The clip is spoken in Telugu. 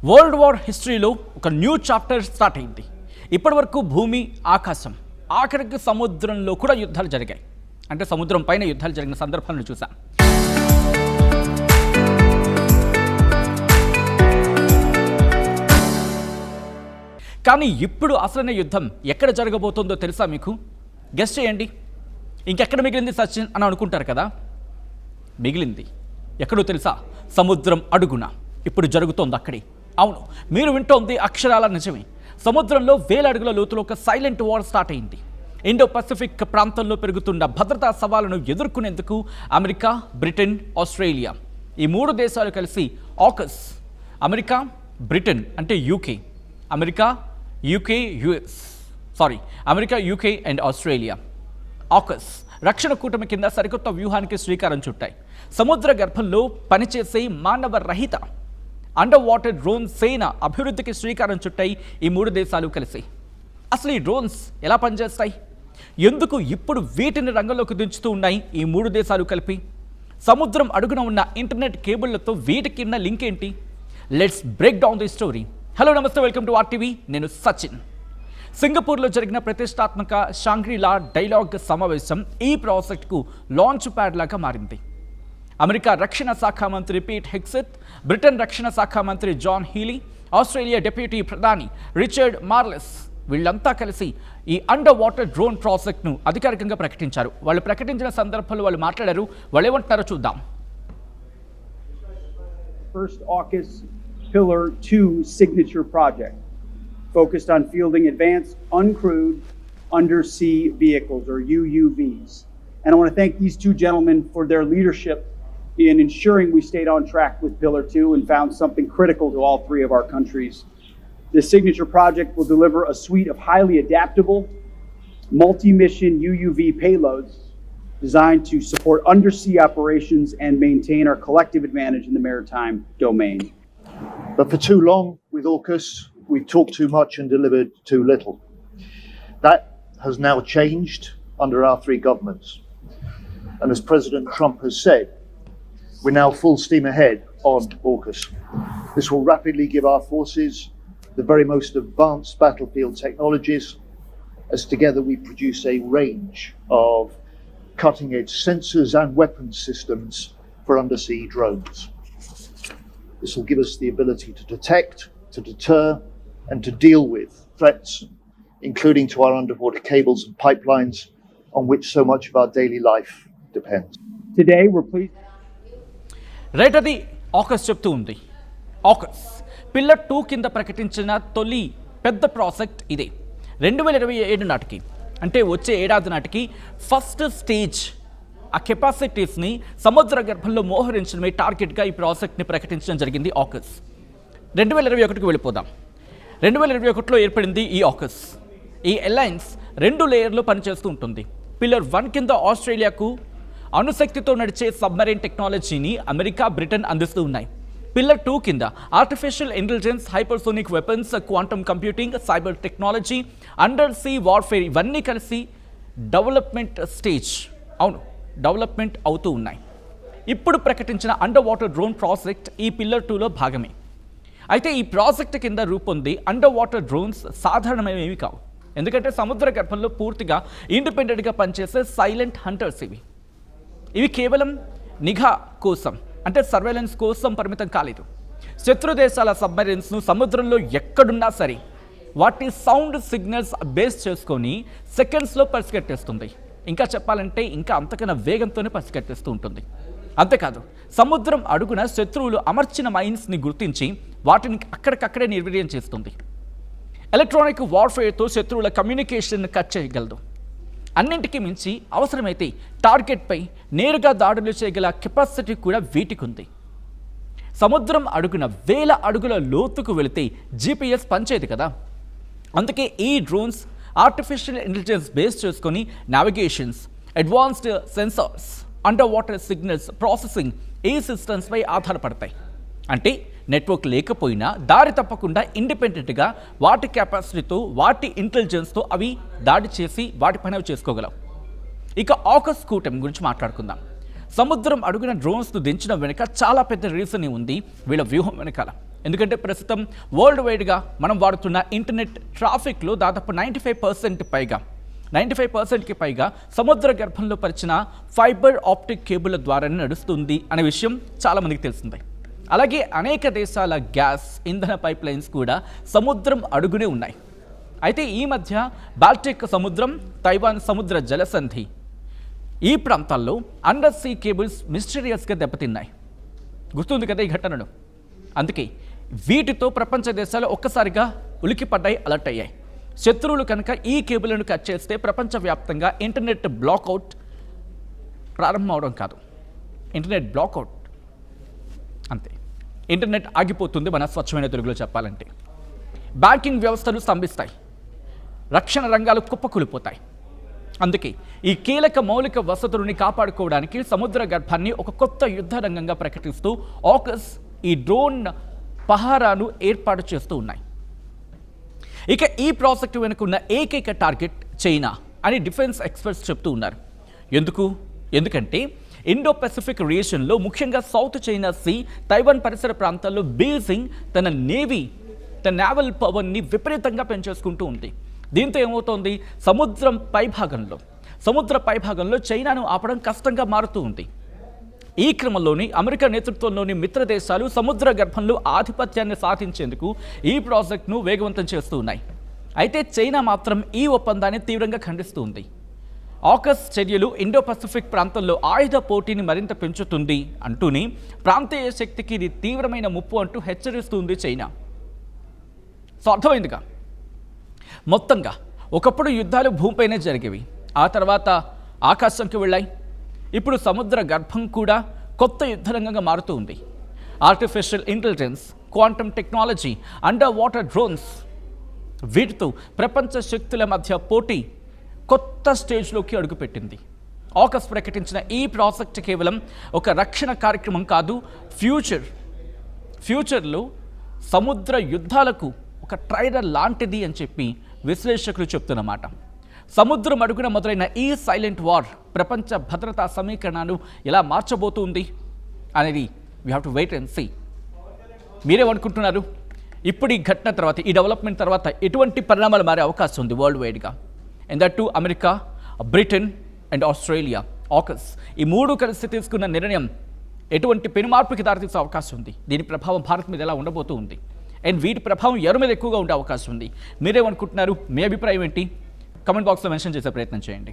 వరల్డ్ వార్ హిస్టరీలో ఒక న్యూ చాప్టర్ స్టార్ట్ అయింది. ఇప్పటివరకు భూమి, ఆకాశం, ఆఖరికి సముద్రంలో కూడా యుద్ధాలు జరిగాయి. అంటే సముద్రం పైన యుద్ధాలు జరిగిన సందర్భాలను చూసాం. కానీ ఇప్పుడు అసలైన యుద్ధం ఎక్కడ జరగబోతుందో తెలుసా మీకు? గెస్ చేయండి. ఇంకెక్కడ మిగిలింది సచిన్ అని అనుకుంటారు కదా, మిగిలింది ఎక్కడో తెలుసా? సముద్రం అడుగున ఇప్పుడు జరుగుతోంది అక్కడే. అవును, మీరు వింటోంది అక్షరాల నిజమే. సముద్రంలో వేల అడుగుల లోతులో ఒక సైలెంట్ వార్ స్టార్ట్ అయింది. ఇండో పసిఫిక్ ప్రాంతంలో పెరుగుతున్న భద్రతా సవాళ్లను ఎదుర్కొనేందుకు అమెరికా, బ్రిటన్, ఆస్ట్రేలియా ఈ మూడు దేశాలు కలిసి ఆకస్, అమెరికా, బ్రిటన్ అంటే UK, America, UK and Australia AUKUS రక్షణ కూటమి కింద సరికొత్త వ్యూహానికి శ్రీకారం చుట్టాయి. సముద్ర గర్భంలో పనిచేసే మానవ రహిత అండర్ వాటర్ డ్రోన్ సేన అభివృద్ధికి శ్రీకారం చుట్టాయి ఈ మూడు దేశాలు కలిసి. అసలు ఈ డ్రోన్స్ ఎలా పనిచేస్తాయి? ఎందుకు ఇప్పుడు వీటిని రంగంలోకి దించుతూ ఉన్నాయి ఈ మూడు దేశాలు కలిపి? సముద్రం అడుగున ఉన్న ఇంటర్నెట్ కేబుళ్లతో వీటికి ఉన్న లింక్ ఏంటి? Let's break down the story. Hello, నమస్తే, వెల్కమ్ టు ఆర్టీవీ. నేను సచిన్. సింగపూర్లో జరిగిన ప్రతిష్టాత్మక షాంగ్రీ-లా డైలాగ్ సమావేశం ఈ ప్రాజెక్టుకు లాంచ్ ప్యాడ్ లాగా మారింది. అమెరికా రక్షణ శాఖ మంత్రి పీట్ హెగ్సెత్, బ్రిటన్ రక్షణ శాఖ మంత్రి జాన్ హీలీ, ఆస్ట్రేలియా డిప్యూటీ ప్రధాని రిచర్డ్ మార్లెస్ వీళ్ళంతా కలిసి ఈ అండర్ వాటర్ డ్రోన్ ప్రాజెక్ట్ను అధికారికంగా ప్రకటించారు. వాళ్ళు ప్రకటించిన సందర్భంలో వాళ్ళు మాట్లాడారు. వాళ్ళు ఏమంటున్నారో చూద్దాం. First AUKUS Pillar 2 signature project focused on fielding advanced uncrewed undersea vehicles or UUVs. And I want to thank these two gentlemen for their leadership in ensuring we stayed on track with Pillar 2 and found something critical to all three of our countries. This signature project will deliver a suite of highly adaptable, multi-mission UUV payloads designed to support undersea operations and maintain our collective advantage in the maritime domain. But for too long with AUKUS, we talked too much and delivered too little. That has now changed under our three governments. And as President Trump has said, we're now full steam ahead on AUKUS. This will rapidly give our forces the very most advanced battlefield technologies, as together we produce a range of cutting-edge sensors and weapons systems for undersea drones. This will give us the ability to detect, to deter, and to deal with threats, including to our underwater cables and pipelines on which so much of our daily life depends. Today we're pleased. Right, అది ఆకస్ చెప్తూ ఉంది. ఆకస్ పిల్లర్ 2 కింద ప్రకటించిన తొలి పెద్ద ప్రాజెక్ట్ ఇదే. 2027 నాటికి అంటే వచ్చే ఏడాది నాటికి ఫస్ట్ స్టేజ్ ఆ కెపాసిటీస్ని సముద్ర గర్భంలో మోహరించడమే టార్గెట్గా ఈ ప్రాజెక్ట్ని ప్రకటించడం జరిగింది ఆకస్. 2021కి వెళ్ళిపోదాం. 2021లో ఏర్పడింది ఈ ఆకస్. ఈ అలయన్స్ 2 లేయర్లో పనిచేస్తూ ఉంటుంది. పిల్లర్ 1 కింద ఆస్ట్రేలియాకు అణుశక్తితో నడిచే సబ్మరైన్ టెక్నాలజీని అమెరికా, బ్రిటన్ అందిస్తూ ఉన్నాయి. పిల్లర్ 2 కింద artificial intelligence, hypersonic weapons, quantum computing, cyber technology, under see warfare ఇవన్నీ కలిసి డెవలప్మెంట్ అవుతూ ఉన్నాయి. ఇప్పుడు ప్రకటించిన అండర్ వాటర్ డ్రోన్ ప్రాజెక్ట్ ఈ పిల్లర్ 2లో భాగమే. అయితే ఈ ప్రాజెక్ట్ కింద రూపొంది అండర్ వాటర్ డ్రోన్స్ సాధారణమేమీ కావు. ఎందుకంటే సముద్ర గర్భంలో పూర్తిగా ఇండిపెండెంట్గా పనిచేసే సైలెంట్ హంటర్స్ ఇవి కేవలం నిఘా కోసం అంటే సర్వేలెన్స్ కోసం పరిమితం కాలేదు. శత్రు దేశాల సబ్మెరైన్స్ను సముద్రంలో ఎక్కడున్నా సరే వాటి సౌండ్ సిగ్నల్స్ బేస్ చేసుకొని సెకండ్స్లో పసిగట్టేస్తుంది. ఇంకా చెప్పాలంటే ఇంకా అంతకన్నా వేగంతోనే పసిగట్టేస్తూ ఉంటుంది. అంతేకాదు, సముద్రం అడుగున శత్రువులు అమర్చిన మైన్స్ని గుర్తించి వాటిని అక్కడికక్కడే నిర్వీర్యం చేస్తుంది. ఎలక్ట్రానిక్ వార్ఫేర్తో శత్రువుల కమ్యూనికేషన్ కట్ చేయగలదు. అన్నింటికీ మించి అవసరమైతే టార్గెట్పై నేరుగా దాడులు చేయగల కెపాసిటీ కూడా వీటికి ఉంది. సముద్రం అడుగున వేల అడుగుల లోతుకు వెళితే GPS పనిచేయదు కదా. అందుకే ఈ డ్రోన్స్ ఆర్టిఫిషియల్ ఇంటెలిజెన్స్ బేస్ చేసుకొని navigations, advanced sensors, under water signals processing ఈ సిస్టమ్స్పై ఆధారపడతాయి. అంటే నెట్వర్క్ లేకపోయినా దారి తప్పకుండా ఇండిపెండెంట్గా వాటి కెపాసిటీతో, వాటి ఇంటెలిజెన్స్తో అవి దాడి చేసి వాటి పని చేసుకోగలవు. ఇక ఆకస్ కూటమి గురించి మాట్లాడుకుందాం. సముద్రం అడుగున డ్రోన్స్ను దించడం వెనుక చాలా పెద్ద రీజన్ ఉంది వీళ్ళ వ్యూహం వెనకాల. ఎందుకంటే ప్రస్తుతం వరల్డ్ వైడ్గా మనం వాడుతున్న ఇంటర్నెట్ ట్రాఫిక్లో దాదాపు 95%కి పైగా సముద్ర గర్భంలో పరిచిన ఫైబర్ ఆప్టిక్ కేబుల్ ద్వారానే నడుస్తుంది అనే విషయం చాలామందికి తెలిసిందే. అలాగే అనేక దేశాల గ్యాస్ ఇంధన పైప్ లైన్స్ కూడా సముద్రం అడుగునే ఉన్నాయి. అయితే ఈ మధ్య బాల్టిక్ సముద్రం, తైవాన్ సముద్ర జలసంధి ఈ ప్రాంతాల్లో అండర్ సీ కేబుల్స్ మిస్టీరియస్గా దెబ్బతిన్నాయి. గుర్తుంది కదా ఈ ఘటనను. అందుకే వీటితో ప్రపంచ దేశాలు ఒక్కసారిగా ఉలికిపడ్డాయి, అలర్ట్ అయ్యాయి. శత్రువులు కనుక ఈ కేబుల్ను కట్ చేస్తే ప్రపంచవ్యాప్తంగా ఇంటర్నెట్ బ్లాక్అవుట్ ప్రారంభం అవడం కాదు, ఇంటర్నెట్ బ్లాక్అవుట్ అంతే. ఇంటర్నెట్ ఆగిపోతుంది మన స్వచ్ఛమైన తెలుగులో చెప్పాలంటే. బ్యాంకింగ్ వ్యవస్థలు స్తంభిస్తాయి, రక్షణ రంగాలు కుప్పకూలిపోతాయి. అందుకే ఈ కీలక మౌలిక వసతులని కాపాడుకోవడానికి సముద్ర గర్భాన్ని ఒక కొత్త యుద్ధ రంగంగా ప్రకటిస్తూ ఆకస్ ఈ డ్రోన్ పహారాను ఏర్పాటు చేస్తూ ఉన్నాయి. ఇక ఈ ప్రాజెక్టు వెనుకున్న ఏకైక టార్గెట్ చైనా అని డిఫెన్స్ ఎక్స్పర్ట్స్ చెప్తూ ఉన్నారు. ఎందుకంటే ఇండో పెసిఫిక్ రీజియన్లో ముఖ్యంగా సౌత్ చైనా సీ, తైవాన్ పరిసర ప్రాంతాల్లో బీజింగ్ తన నేవల్ పవర్ని విపరీతంగా పెంచేసుకుంటూ ఉంది. దీంతో ఏమవుతోంది, సముద్ర పైభాగంలో చైనాను ఆపడం కష్టంగా మారుతూ ఉంది. ఈ క్రమంలోని అమెరికా నేతృత్వంలోని మిత్ర దేశాలు సముద్ర గర్భంలో ఆధిపత్యాన్ని సాధించేందుకు ఈ ప్రాజెక్టును వేగవంతం చేస్తూ ఉన్నాయి. అయితే చైనా మాత్రం ఈ ఒప్పందాన్ని తీవ్రంగా ఖండిస్తూ ఉంది. ఆకస్ చర్యలు ఇండో పసిఫిక్ ప్రాంతంలో ఆయుధ పోటీని మరింత పెంచుతుంది అంటూనే ప్రాంతీయ శక్తికి ఇది తీవ్రమైన ముప్పు అంటూ హెచ్చరిస్తుంది చైనా. సో అర్థమైందిగా, మొత్తంగా ఒకప్పుడు యుద్ధాలు భూమిపైనే జరిగేవి, ఆ తర్వాత ఆకాశంకి వెళ్ళాయి. ఇప్పుడు సముద్ర గర్భం కూడా కొత్త యుద్ధరంగంగా మారుతూ ఉంది. Artificial intelligence, quantum technology, under water drones, వీటితో ప్రపంచ శక్తుల మధ్య పోటీ కొత్త స్టేజ్లోకి అడుగుపెట్టింది. ఆకస్ ప్రకటించిన ఈ ప్రాజెక్ట్ కేవలం ఒక రక్షణ కార్యక్రమం కాదు, ఫ్యూచర్లో సముద్ర యుద్ధాలకు ఒక ట్రైలర్ లాంటిది అని చెప్పి విశ్లేషకులు చెప్తున్నమాట. సముద్రం అడుగున మొదలైన ఈ సైలెంట్ వార్ ప్రపంచ భద్రతా సమీకరణను ఎలా మార్చబోతుంది అనేది we have to wait and see. మీరేమనుకుంటున్నారు? ఇప్పుడు ఈ ఘటన తర్వాత, ఈ డెవలప్మెంట్ తర్వాత ఎటువంటి పరిణామాలు మారే అవకాశం ఉంది వరల్డ్ వైడ్గా? And that to America, Britain and Australia, AUKUS ఈ మూడు కలిసి తీసుకున్న నిర్ణయం ఎటువంటి పెనుమార్పుకి దారితీసే అవకాశం ఉంది? దీని ప్రభావం భారత్ మీద ఎలా ఉండబోతూ ఉంది? అండ్ వీటి ప్రభావం ఎవరి మీద ఎక్కువగా ఉండే అవకాశం ఉంది? మీరేమనుకుంటున్నారు? మీ అభిప్రాయం ఏంటి? కమెంట్ బాక్స్లో మెన్షన్ చేసే ప్రయత్నం చేయండి.